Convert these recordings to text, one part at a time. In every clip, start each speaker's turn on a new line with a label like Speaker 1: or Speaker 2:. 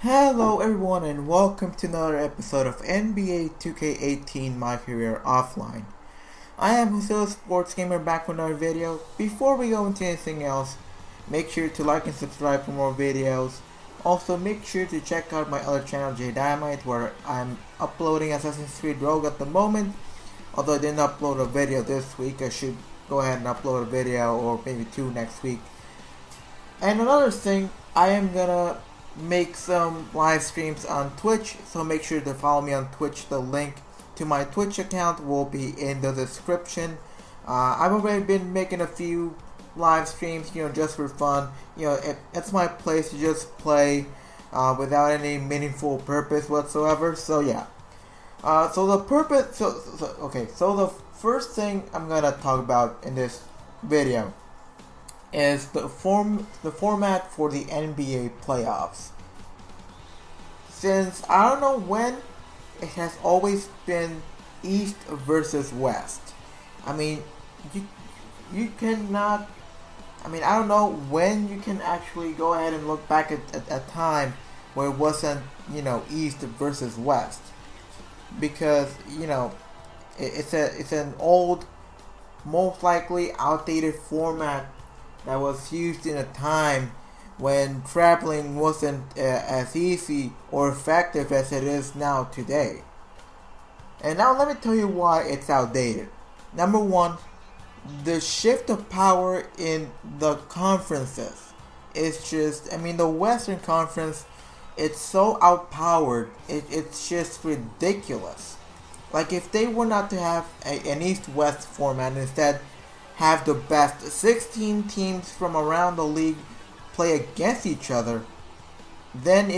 Speaker 1: Hello everyone and welcome to another episode of NBA 2K18 My Career Offline. I am Jose, the Sports Gamer, back with another video. Before we go into anything else, make sure to like and subscribe for more videos. Also make sure to check out my other channel, J Dynamite, where I'm uploading Assassin's Creed Rogue at the moment. Although I didn't upload a video this week, I should go ahead and upload a video or maybe two next week. And another thing, I am gonna make some live streams on Twitch, so make sure to follow me on Twitch. The link to my Twitch account will be in the description. I've already been making a few live streams, just for fun. It's my place to just play without any meaningful purpose whatsoever. So yeah. So the first thing I'm gonna talk about in this video is the format for the NBA playoffs. Since I don't know when, it has always been East versus West. I mean, you cannot. I mean, I don't know when you can actually go ahead and look back at a time where it wasn't, East versus West, because it's an old, most likely outdated format that was used in a time when traveling wasn't as easy or effective as it is now today. And now let me tell you why it's outdated. Number one, the shift of power in the conferences is just, the Western Conference, it's so outpowered, it's just ridiculous. Like, if they were not to have an East-West format, instead have the best 16 teams from around the league play against each other, then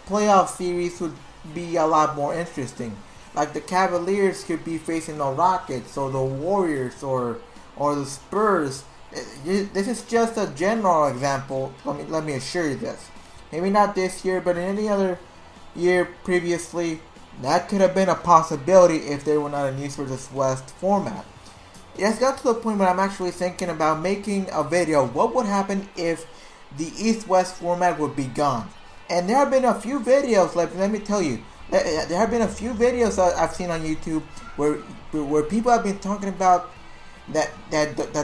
Speaker 1: playoff series would be a lot more interesting. Like, the Cavaliers could be facing the Rockets or the Warriors or the Spurs. This is just a general example. Let me assure you this. Maybe not this year, but in any other year previously, that could have been a possibility if they were not an East versus West format. It has got to the point where I'm actually thinking about making a video. What would happen if the East-West format would be gone? And there have been a few videos, let me tell you, there have been a few videos I've seen on YouTube where people have been talking about that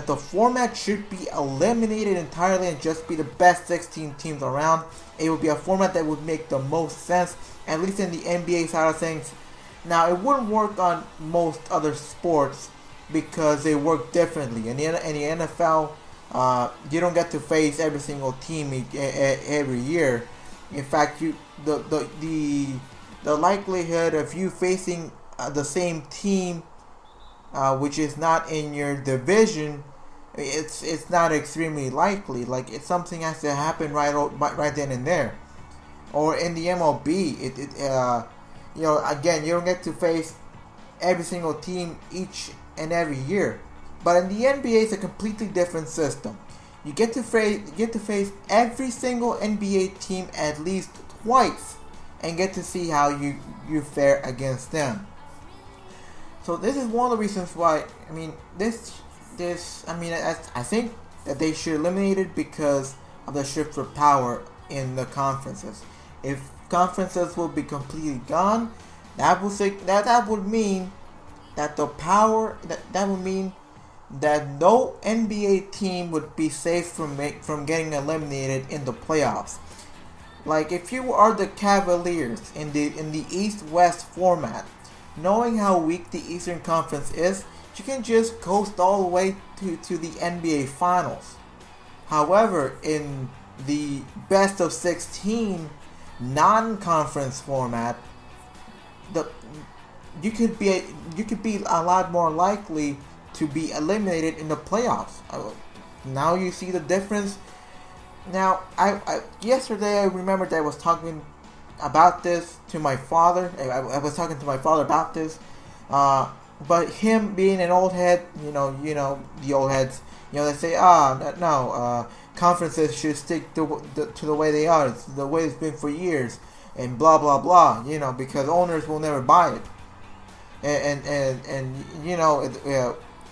Speaker 1: the format should be eliminated entirely and just be the best 16 teams around. It would be a format that would make the most sense, at least in the NBA side of things. Now, it wouldn't work on most other sports, because they work differently. In the NFL, you don't get to face every single team every year. In fact, the likelihood of you facing the same team, which is not in your division, it's not extremely likely. Like, it's something has to happen right then and there. Or in the MLB, again, you don't get to face every single team each and every year. But in the NBA, it's a completely different system. You get to face every single NBA team at least twice and get to see how you fare against them. So this is one of the reasons why I think that they should eliminate it, because of the shift of power in the conferences. If conferences will be completely gone, that would mean that the power that would mean that no NBA team would be safe from getting eliminated in the playoffs. Like, if you are the Cavaliers in the East-West format, knowing how weak the Eastern Conference is, you can just coast all the way to the NBA Finals. However, in the best of 16 non-conference format, you could be a lot more likely to be eliminated in the playoffs. Now you see the difference. Now, yesterday I remembered that I was talking about this to my father. I was talking to my father about this, but him being an old head, the old heads, they say, conferences should stick to the way they are. It's the way it's been for years, and blah blah blah. Because owners will never buy it. And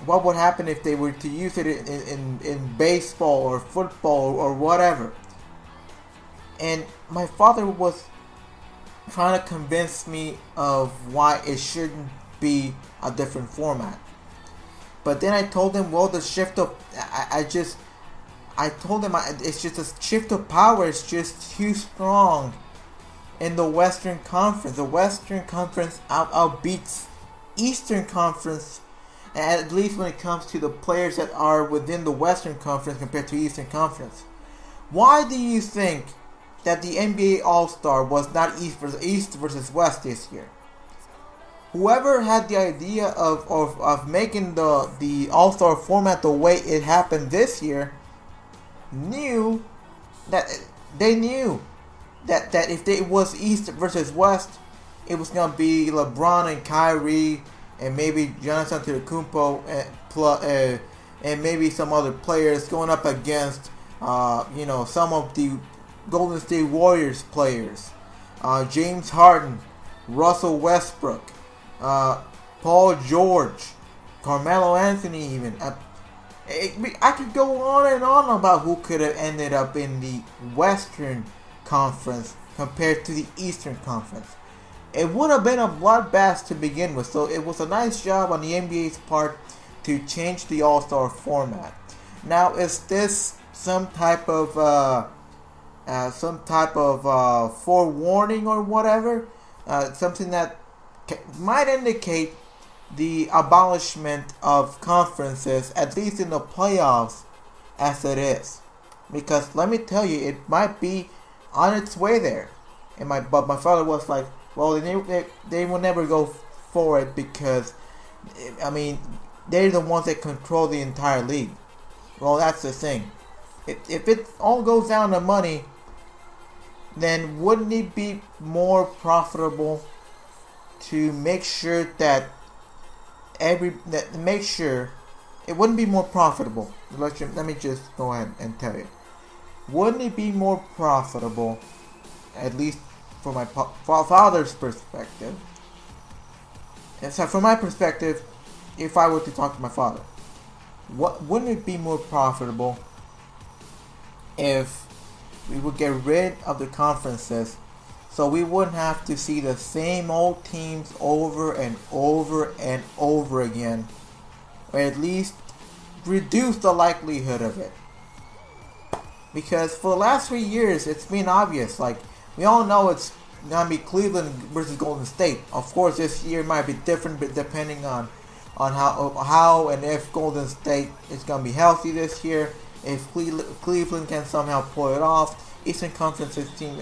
Speaker 1: what would happen if they were to use it in baseball or football or whatever? And my father was trying to convince me of why it shouldn't be a different format. But then I told him, well, the shift of I told him it's just a shift of power is just too strong in the Western Conference. The Western Conference outbeats Eastern Conference, at least when it comes to the players that are within the Western Conference compared to Eastern Conference. Why do you think that the NBA All-Star was not East versus West this year? Whoever had the idea of making the All-Star format the way it happened this year knew that that if it was East versus West, it was going to be LeBron and Kyrie and maybe Giannis Antetokounmpo and maybe some other players going up against some of the Golden State Warriors players, James Harden, Russell Westbrook, Paul George, Carmelo Anthony even. I could go on and on about who could have ended up in the Western Conference compared to the Eastern Conference. It would have been a bloodbath to begin with, so it was a nice job on the NBA's part to change the All-Star format. Now, is this some type of forewarning or whatever? Something that might indicate the abolishment of conferences, at least in the playoffs, as it is. Because let me tell you, it might be on its way there. But my father was like, well, they will never go for it because, I mean, they're the ones that control the entire league. Well, that's the thing. If it all goes down to money, then wouldn't it be more profitable to make sure that it wouldn't be more profitable? Let me just go ahead and tell you. Wouldn't it be more profitable, at least from my father's perspective? And so from my perspective, if I were to talk to my father, wouldn't it be more profitable if we would get rid of the conferences so we wouldn't have to see the same old teams over and over and over again, or at least reduce the likelihood of it? Because for the last 3 years, it's been obvious. Like, we all know it's going to be Cleveland versus Golden State. Of course, this year might be different, but depending on how and if Golden State is going to be healthy this year, if Cleveland can somehow pull it off, Eastern Conference team,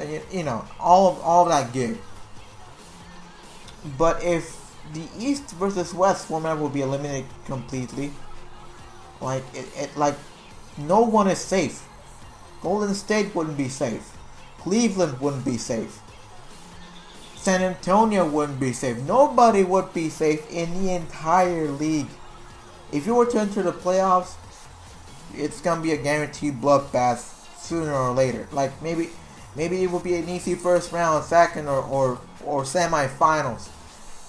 Speaker 1: all of that gig. But if the East versus West format will be eliminated completely, like no one is safe. Golden State wouldn't be safe. Cleveland wouldn't be safe. San Antonio wouldn't be safe. Nobody would be safe in the entire league. If you were to enter the playoffs, it's gonna be a guaranteed bloodbath sooner or later. Like maybe it will be an easy first round, second, or semifinals,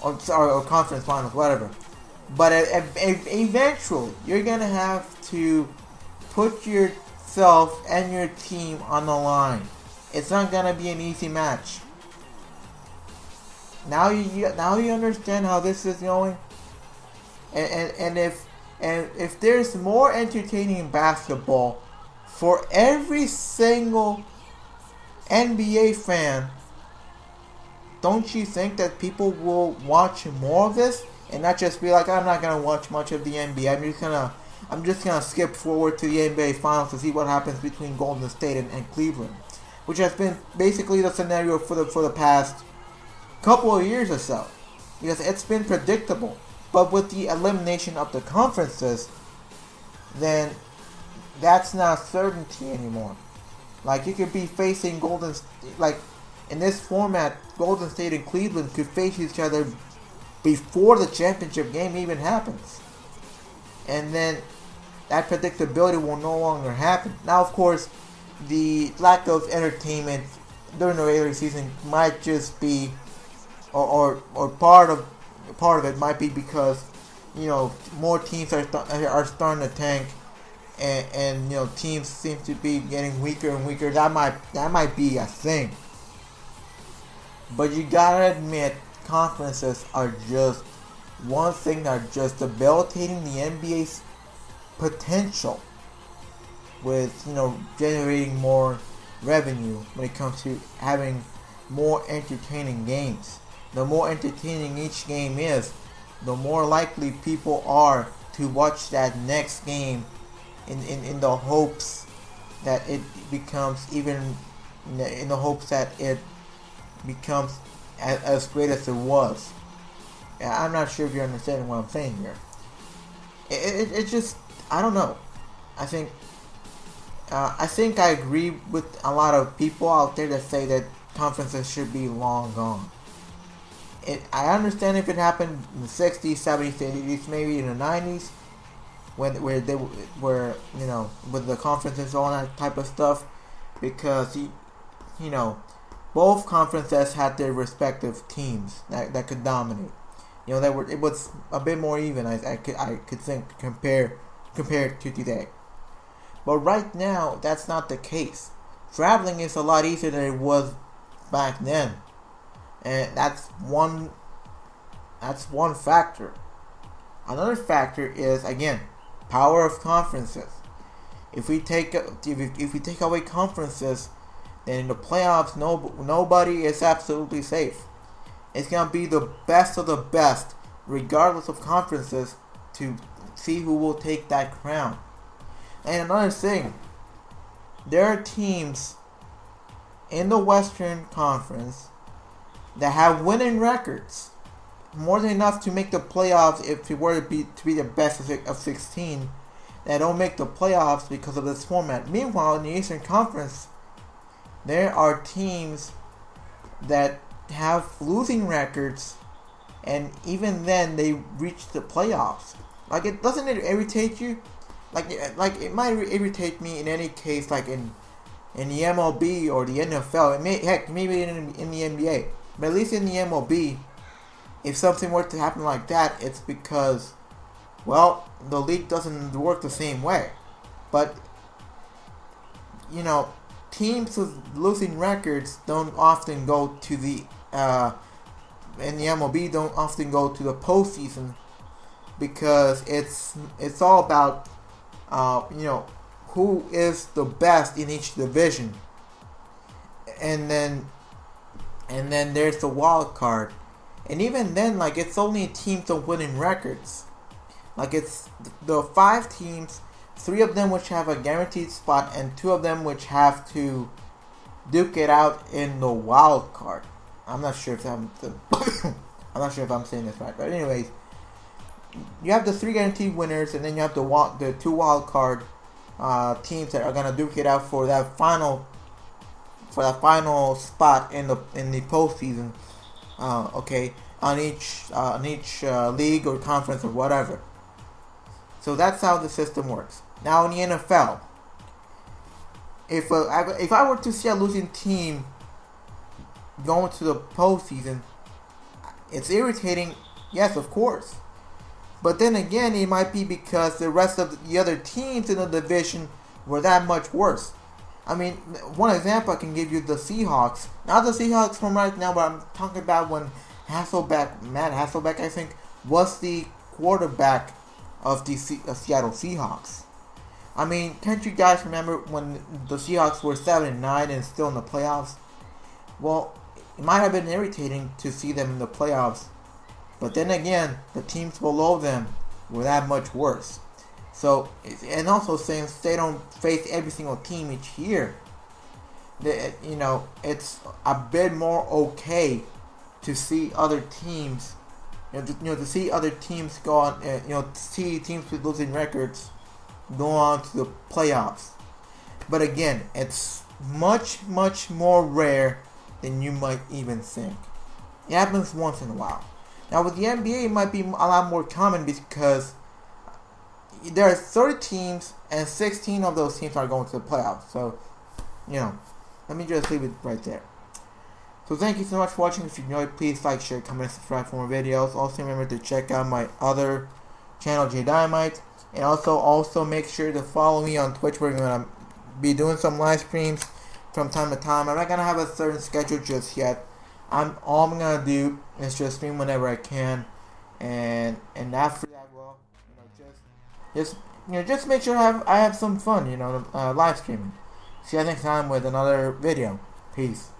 Speaker 1: or conference finals, whatever. But eventually, you're gonna have to put yourself and your team on the line. It's not gonna be an easy match. Now you understand how this is going, and if there's more entertaining basketball for every single NBA fan, don't you think that people will watch more of this and not just be like, I'm not gonna watch much of the NBA. I'm just gonna skip forward to the NBA Finals to see what happens between Golden State and Cleveland, which has been basically the scenario for the past couple of years or so, because it's been predictable. But with the elimination of the conferences, then that's not certainty anymore. Like, you could be facing like in this format, Golden State and Cleveland could face each other before the championship game even happens. And then that predictability will no longer happen. Now, of course, the lack of entertainment during the regular season might just be, or part of it might be because, more teams are starting to tank, and teams seem to be getting weaker and weaker. That might be a thing. But you gotta admit, conferences are just one thing that are just debilitating the NBA's potential with generating more revenue when it comes to having more entertaining games. The more entertaining each game is, the more likely people are to watch that next game in the hopes that it becomes in the hopes that it becomes as great as it was. I'm not sure if you're understanding what I'm saying here. It just, I don't know. I think I agree with a lot of people out there that say that conferences should be long gone. I understand if it happened in the 60s, 70s, 80s, maybe in the 90s, where they were, with the conferences, all that type of stuff, because both conferences had their respective teams that could dominate. It was a bit more even. I could think compared to today. But right now, that's not the case. Traveling is a lot easier than it was back then, and that's one factor. Another factor is, again, power of conferences. If we take away conferences, then in the playoffs, nobody is absolutely safe. It's gonna be the best of the best, regardless of conferences, to see who will take that crown. And another thing, there are teams in the Western Conference that have winning records, more than enough to make the playoffs if it were to be the best of 16, that don't make the playoffs because of this format. Meanwhile, in the Eastern Conference, there are teams that have losing records, and even then they reach the playoffs. Doesn't it irritate you? Like it might irritate me in any case, like in the MLB or the NFL. Maybe in the NBA. But at least in the MLB, if something were to happen like that, it's because, well, the league doesn't work the same way. But, teams with losing records don't often go to the, in the MLB, don't often go to the postseason, because it's all about, who is the best in each division. And then there's the wild card. And even then, it's only teams of winning records. It's the 5 teams, 3 of them which have a guaranteed spot, and 2 of them which have to duke it out in the wild card. I'm not sure if I'm saying this right, but anyways, you have the 3 guaranteed winners, and then you have the 2 wild card teams that are gonna duke it out for that final spot in the postseason. On each league or conference or whatever. So that's how the system works. Now in the NFL, if I were to see a losing team going to the postseason, it's irritating. Yes, of course. But then again, it might be because the rest of the other teams in the division were that much worse. I mean, one example I can give you, the Seahawks. Not the Seahawks from right now, but I'm talking about when Matt Hasselbeck, I think, was the quarterback of the Seattle Seahawks. I mean, can't you guys remember when the Seahawks were 7-9 and still in the playoffs? Well, it might have been irritating to see them in the playoffs, but then again, the teams below them were that much worse. So, and also since they don't face every single team each year, it's a bit more okay to see other teams, to see other teams go on, to see teams with losing records go on to the playoffs. But again, it's much, much more rare than you might even think. It happens once in a while. Now with the NBA, it might be a lot more common because there are 30 teams and 16 of those teams are going to the playoffs. So, let me just leave it right there. So thank you so much for watching. If you enjoyed, please like, share, comment, subscribe for more videos. Also remember to check out my other channel, J Dynamite. And also make sure to follow me on Twitch. We're gonna be doing some live streams from time to time. I'm not gonna have a certain schedule just yet. All I'm gonna do is just stream whenever I can, and after that, well, just make sure I have some fun, live streaming. See you next time with another video. Peace.